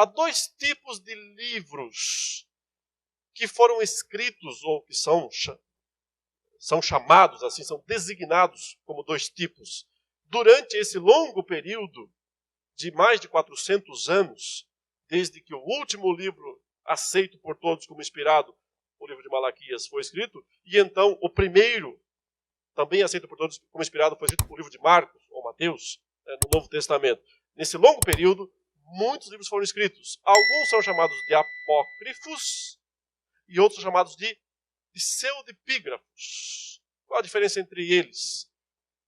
Há dois tipos de livros que foram escritos, ou que são chamados assim, são designados como dois tipos, durante esse longo período de mais de 400 anos, desde que o último livro aceito por todos como inspirado, o livro de Malaquias, foi escrito, e então o primeiro, também aceito por todos como inspirado, foi escrito o livro de Marcos, ou Mateus, no Novo Testamento. Nesse longo período, muitos livros foram escritos. Alguns são chamados de apócrifos e outros são chamados de pseudepígrafos. Qual a diferença entre eles?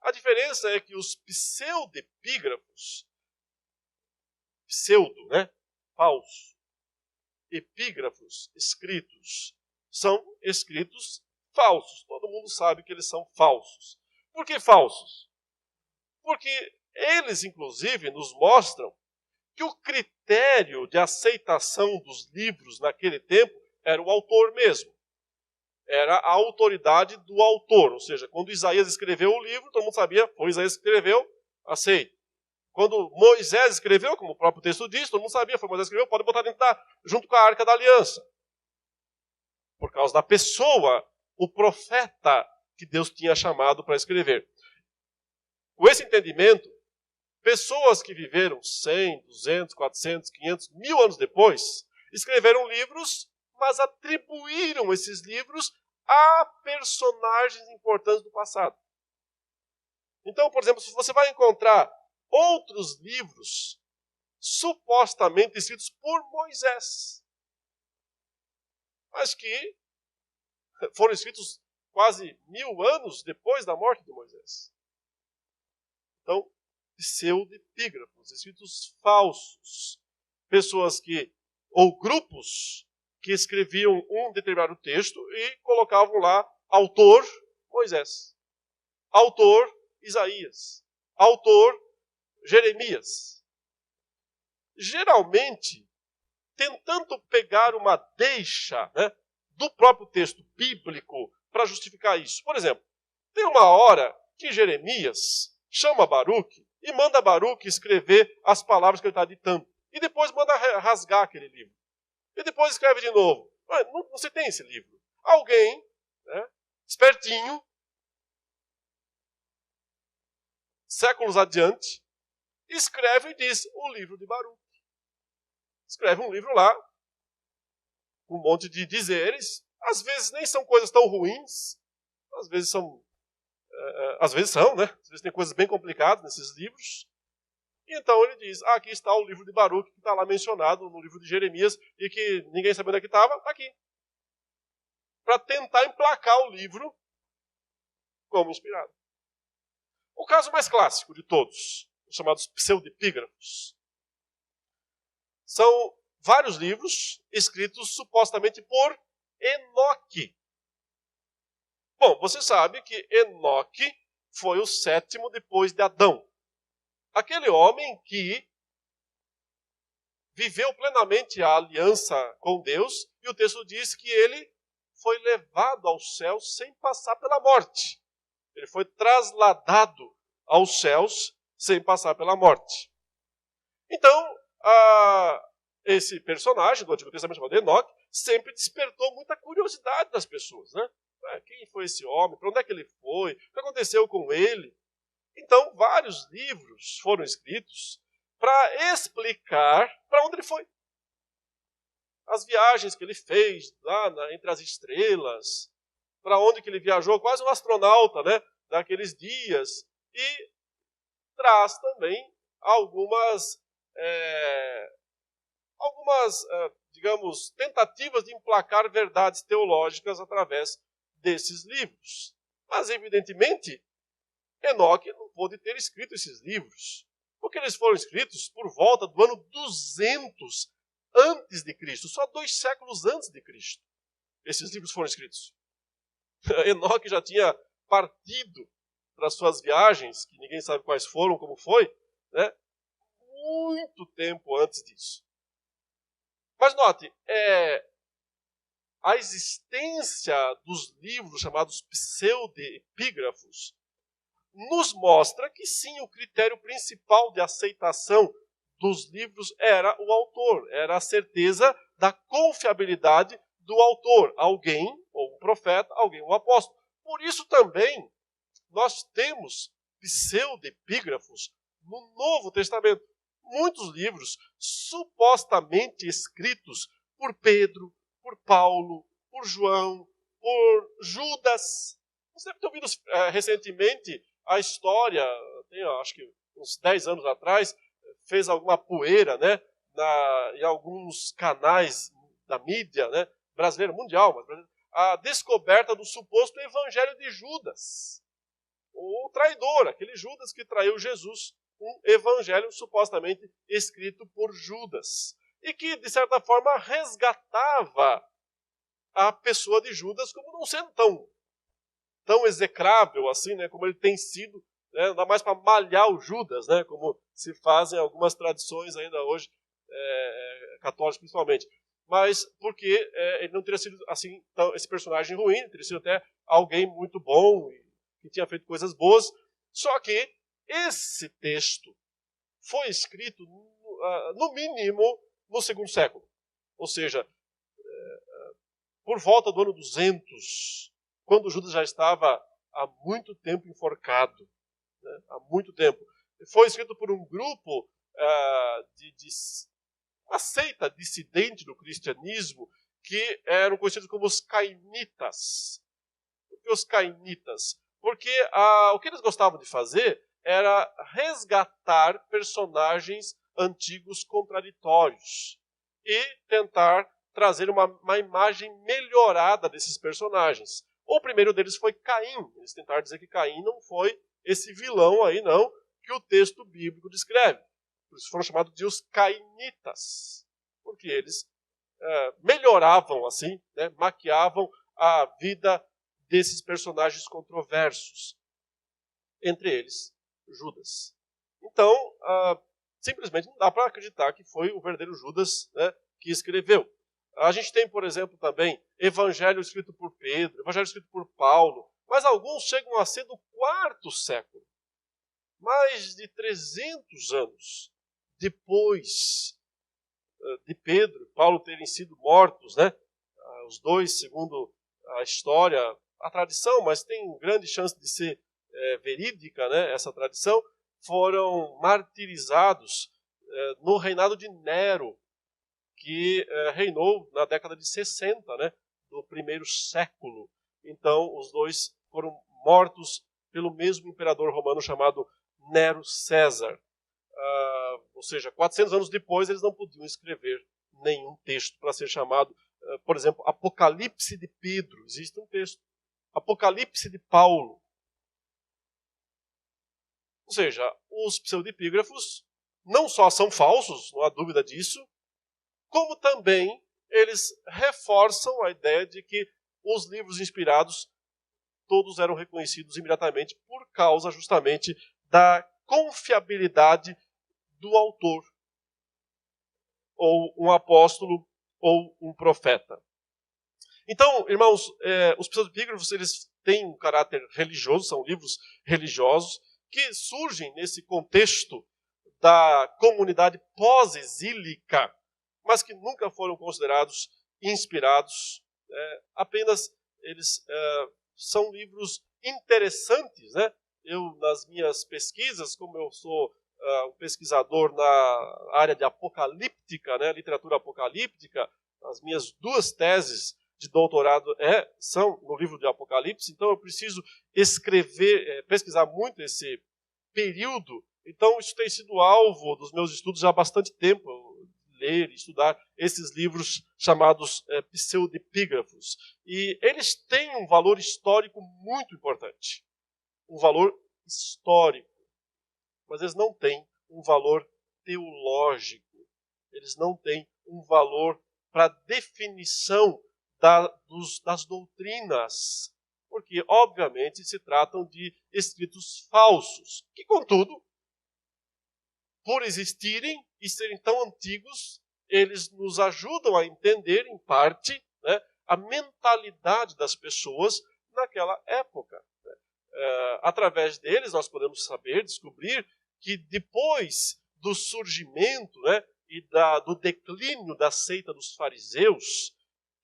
A diferença é que os pseudepígrafos, pseudo, falso, epígrafos, escritos, são escritos falsos. Todo mundo sabe que eles são falsos. Por que falsos? Porque eles, inclusive, nos mostram que o critério de aceitação dos livros naquele tempo era o autor mesmo. Era a autoridade do autor. Ou seja, quando Isaías escreveu o livro, todo mundo sabia, foi Isaías que escreveu, aceito. Quando Moisés escreveu, como o próprio texto diz, todo mundo sabia, foi Moisés que escreveu, pode botar junto com a Arca da Aliança. Por causa da pessoa, o profeta que Deus tinha chamado para escrever. Com esse entendimento, pessoas que viveram 100, 200, 400, 500, 1000 anos depois, escreveram livros, mas atribuíram esses livros a personagens importantes do passado. Então, por exemplo, se você vai encontrar outros livros supostamente escritos por Moisés, mas que foram escritos quase 1000 anos depois da morte de Moisés. Então, pseudepígrafos, escritos falsos. Pessoas ou grupos que escreviam um determinado texto e colocavam lá autor Moisés, autor Isaías, autor Jeremias. Geralmente, tentando pegar uma deixa do próprio texto bíblico para justificar isso. Por exemplo, tem uma hora que Jeremias chama Baruque e manda Baruque escrever as palavras que ele está ditando. E depois manda rasgar aquele livro. E depois escreve de novo. Não, você tem esse livro. Alguém, espertinho, séculos adiante, escreve e diz o livro de Baruque. Escreve um livro lá, com um monte de dizeres. Às vezes nem são coisas tão ruins. Às vezes são, Às vezes tem coisas bem complicadas nesses livros. E então ele diz, aqui está o livro de Baruque, que está lá mencionado no livro de Jeremias, e que ninguém sabia onde é que estava, está aqui. Para tentar emplacar o livro como inspirado. O caso mais clássico de todos, os chamados pseudepígrafos, são vários livros escritos supostamente por Enoque. Bom, você sabe que Enoque foi o 7º depois de Adão. Aquele homem que viveu plenamente a aliança com Deus, e o texto diz que ele foi levado aos céus sem passar pela morte. Ele foi trasladado aos céus sem passar pela morte. Então, esse personagem do Antigo Testamento chamado Enoque sempre despertou muita curiosidade das pessoas. Quem foi esse homem? Para onde é que ele foi? O que aconteceu com ele? Então, vários livros foram escritos para explicar para onde ele foi. As viagens que ele fez lá entre as estrelas, para onde que ele viajou, quase um astronauta, daqueles dias. E traz também algumas digamos, tentativas de emplacar verdades teológicas através desses livros. Mas, evidentemente, Enoque não pôde ter escrito esses livros, porque eles foram escritos por volta do ano 200 antes de Cristo, só 2 séculos antes de Cristo. Esses livros foram escritos. Enoque já tinha partido para suas viagens, que ninguém sabe quais foram, como foi, muito tempo antes disso. Mas note, a existência dos livros chamados pseudepígrafos nos mostra que sim, o critério principal de aceitação dos livros era o autor, era a certeza da confiabilidade do autor, alguém, ou um profeta, alguém, um apóstolo. Por isso também nós temos pseudepígrafos no Novo Testamento. Muitos livros supostamente escritos por Pedro, por Paulo, por João, por Judas. Você deve ter ouvido recentemente a história, tem, acho que uns 10 anos atrás, fez alguma poeira, né, em alguns canais da mídia, né, brasileiro, mundial, mas brasileiro, a descoberta do suposto evangelho de Judas. O traidor, aquele Judas que traiu Jesus, um evangelho supostamente escrito por Judas. E que, de certa forma, resgatava a pessoa de Judas como não sendo tão execrável assim, né, como ele tem sido, né, ainda mais para malhar o Judas, né, como se fazem algumas tradições ainda hoje, católicas principalmente. Mas porque ele não teria sido assim esse personagem ruim, ele teria sido até alguém muito bom, que tinha feito coisas boas. Só que esse texto foi escrito, no mínimo, no segundo século. Ou seja, por volta do ano 200, quando Judas já estava há muito tempo enforcado. Né, há muito tempo. Foi escrito por um grupo de uma seita dissidente do cristianismo, que eram conhecidos como os cainitas. Por que os cainitas? Porque o que eles gostavam de fazer era resgatar personagens antigos contraditórios e tentar trazer uma imagem melhorada desses personagens. O primeiro deles foi Caim. Eles tentaram dizer que Caim não foi esse vilão aí, não, que o texto bíblico descreve. Por isso foram chamados de os cainitas, porque eles melhoravam assim, né, maquiavam a vida desses personagens controversos. Entre eles, Judas. Então, simplesmente não dá para acreditar que foi o verdadeiro Judas, né, que escreveu. A gente tem, por exemplo, também evangelho escrito por Pedro, evangelho escrito por Paulo, mas alguns chegam a ser do 4º século. Mais de 300 anos depois de Pedro e Paulo terem sido mortos, né? Os dois, segundo a história, a tradição, mas tem grande chance de ser verídica, né, essa tradição, foram martirizados no reinado de Nero, que reinou na década de 60, né, do 1º século. Então, os dois foram mortos pelo mesmo imperador romano chamado Nero César. Ou seja, 400 anos depois, eles não podiam escrever nenhum texto para ser chamado, por exemplo, Apocalipse de Pedro. Existe um texto. Apocalipse de Paulo. Ou seja, os pseudepígrafos não só são falsos, não há dúvida disso, como também eles reforçam a ideia de que os livros inspirados todos eram reconhecidos imediatamente por causa justamente da confiabilidade do autor, ou um apóstolo, ou um profeta. Então, irmãos, os pseudepígrafos, eles têm um caráter religioso, são livros religiosos, que surgem nesse contexto da comunidade pós-exílica, mas que nunca foram considerados inspirados. Apenas eles são livros interessantes, né? Eu, nas minhas pesquisas, como eu sou um pesquisador na área de apocalíptica, né, literatura apocalíptica, as minhas 2 teses de doutorado são no livro de Apocalipse, então eu preciso pesquisar muito esse período. Então isso tem sido alvo dos meus estudos já há bastante tempo, ler e estudar esses livros chamados pseudepígrafos. E eles têm um valor histórico muito importante. Um valor histórico. Mas eles não têm um valor teológico. Eles não têm um valor para definição das doutrinas. Porque, obviamente, se tratam de escritos falsos, que, contudo, por existirem e serem tão antigos, eles nos ajudam a entender, em parte, né, a mentalidade das pessoas naquela época. Através deles, nós podemos saber, descobrir, que depois do surgimento, né, e do declínio da seita dos fariseus,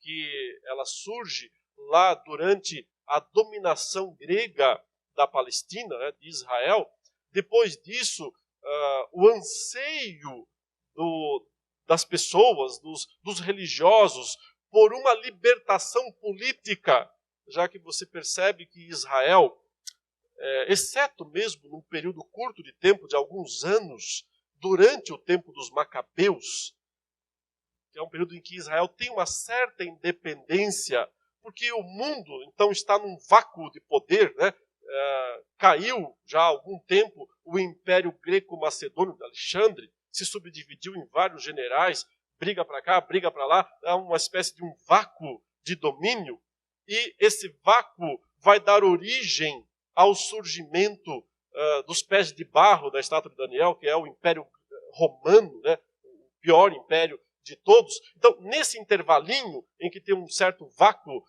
que ela surge lá durante a dominação grega da Palestina, né, de Israel. Depois disso, o anseio das pessoas, dos religiosos, por uma libertação política, já que você percebe que Israel, exceto mesmo num período curto de tempo, de alguns anos, durante o tempo dos Macabeus, que é um período em que Israel tem uma certa independência, porque o mundo, então, está num vácuo de poder, né? Caiu já há algum tempo o Império Greco-Macedônio de Alexandre, se subdividiu em vários generais, briga para cá, briga para lá, é uma espécie de um vácuo de domínio, e esse vácuo vai dar origem ao surgimento dos pés de barro da estátua de Daniel, que é o Império Romano, né? O pior império de todos. Então, nesse intervalinho em que tem um certo vácuo,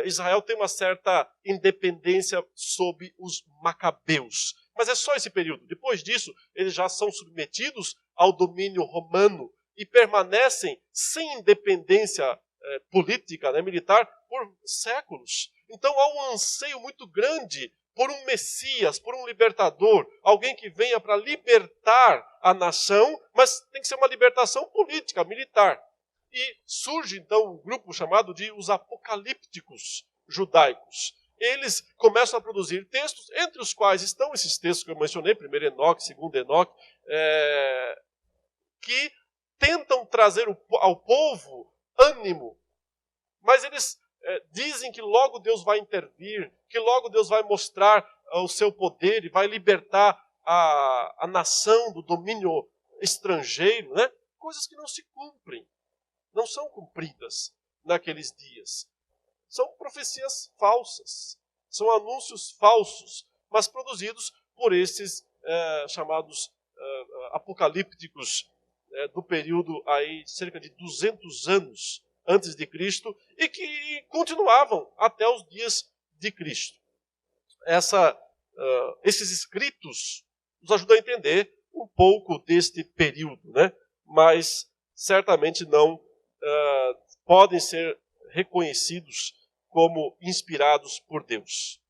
Israel tem uma certa independência sob os Macabeus. Mas é só esse período. Depois disso, eles já são submetidos ao domínio romano e permanecem sem independência política, né, militar, por séculos. Então há um anseio muito grande por um Messias, por um libertador, alguém que venha para libertar a nação, mas tem que ser uma libertação política, militar. E surge então um grupo chamado de os apocalípticos judaicos. Eles começam a produzir textos, entre os quais estão esses textos que eu mencionei, primeiro Enoque, segundo Enoque, que tentam trazer ao povo ânimo, mas eles dizem que logo Deus vai intervir, que logo Deus vai mostrar o seu poder e vai libertar a nação do domínio estrangeiro, né? Coisas que não se cumprem, não são cumpridas naqueles dias. São profecias falsas, são anúncios falsos, mas produzidos por esses chamados apocalípticos do período aí cerca de 200 anos antes de Cristo e que continuavam até os dias de Cristo. Esses escritos nos ajudam a entender um pouco deste período, né? Mas certamente não podem ser reconhecidos como inspirados por Deus.